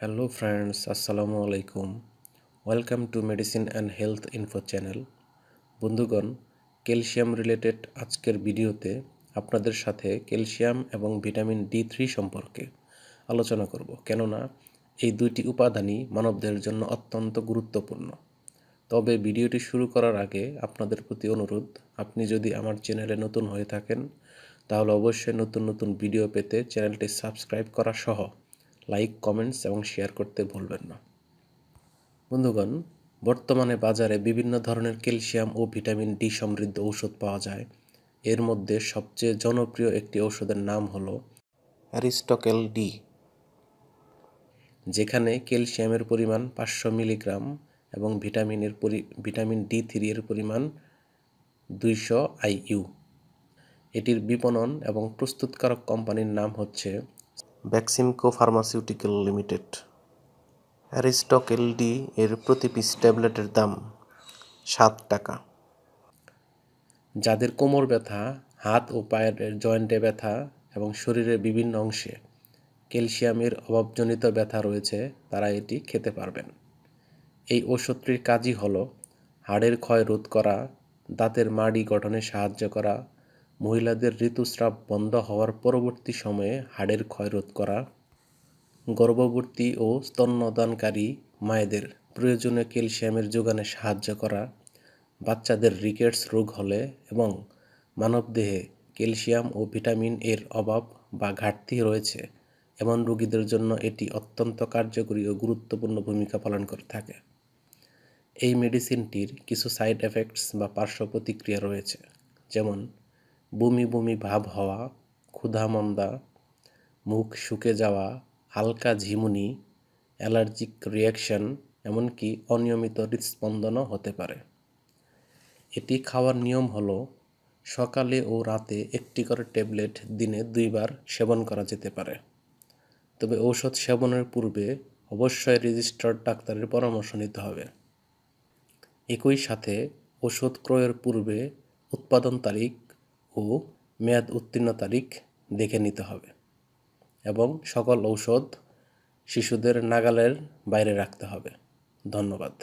Hello friends, আসসালামু আলাইকুম। Welcome to medicine and health info channel. বন্ধুগণ, ক্যালসিয়াম রিলেটেড আজকের ভিডিওতে আপনাদের সাথে ক্যালসিয়াম এবং ভিটামিন D3 সম্পর্কে আলোচনা করব, কেননা এই দুইটি উপাদানই মানবদেহের জন্য অত্যন্ত গুরুত্বপূর্ণ। তবে ভিডিওটি শুরু করার আগে আপনাদের প্রতি অনুরোধ, আপনি যদি আমার চ্যানেলে নতুন হয়ে থাকেন তাহলে অবশ্যই নতুন নতুন ভিডিও পেতে চ্যানেলটি সাবস্ক্রাইব করা সহ লাইক, কমেন্টস এবং শেয়ার করতে ভুলবেন না। বন্ধুগণ, বর্তমানে বাজারে বিভিন্ন ধরনের ক্যালসিয়াম ও ভিটামিন ডি সমৃদ্ধ ঔষধ পাওয়া যায়। এর মধ্যে সবচেয়ে জনপ্রিয় একটি ঔষধের নাম হলো অ্যারিস্টকেল ডি, যেখানে ক্যালসিয়ামের পরিমাণ 500 মিলিগ্রাম এবং ভিটামিন D3 এর পরিমাণ 200 IU। এটির বিপণন এবং প্রস্তুতকারক কোম্পানির নাম হচ্ছে বেক্সিমকো ফার্মাসিউটিক্যাল লিমিটেড। অ্যারিস্টকেল ডি এর প্রতি পিস ট্যাবলেটের দাম 7 টাকা। যাদের কোমর ব্যথা, হাত ও পায়ের জয়েন্টে ব্যথা এবং শরীরের বিভিন্ন অংশে ক্যালসিয়ামের অভাবজনিত ব্যথা রয়েছে, তারা এটি খেতে পারবেন। এই ওষুধটির কাজই হলো হাড়ের ক্ষয় রোধ করা, দাঁতের মাড়ি গঠনে সাহায্য করা, মহিলাদের ঋতুস্রাব বন্ধ হওয়ার পরবর্তী সময়ে হাড়ের ক্ষয় রোধ করা, গর্ভবতী ও স্তন্যদানকারী মায়েদের প্রয়োজনীয় ক্যালসিয়ামের যোগানে সাহায্য করা, বাচ্চাদের রিকেটস রোগ হলে এবং মানবদেহে ক্যালসিয়াম ও ভিটামিন এর অভাব বা ঘাটতি রয়েছে এমন রোগীদের জন্য এটি অত্যন্ত কার্যকরী ও গুরুত্বপূর্ণ ভূমিকা পালন করে থাকে। এই মেডিসিনটির কিছু সাইড এফেক্টস বা পার্শ্ব প্রতিক্রিয়া রয়েছে, যেমন বমি বমি ভাব হওয়া, ক্ষুধামন্দা, মুখ শুকে যাওয়া, হালকা ঝিমুনি, অ্যালার্জিক রিয়াকশন, এমনকি অনিয়মিত হৃদস্পন্দনও হতে পারে। এটি খাওয়ার নিয়ম হলো সকালে ও রাতে একটি করে ট্যাবলেট দিনে 2 বার সেবন করা যেতে পারে। তবে ঔষধ সেবনের পূর্বে অবশ্যই রেজিস্টার্ড ডাক্তারের পরামর্শ নিতে হবে। একই সাথে ওষুধ ক্রয়ের পূর্বে উৎপাদন তারিখ ও মেয়াদ উত্তীর্ণ তারিখ দেখে নিতে হবে এবং সকল ঔষধ শিশুদের নাগালের বাইরে রাখতে হবে। ধন্যবাদ।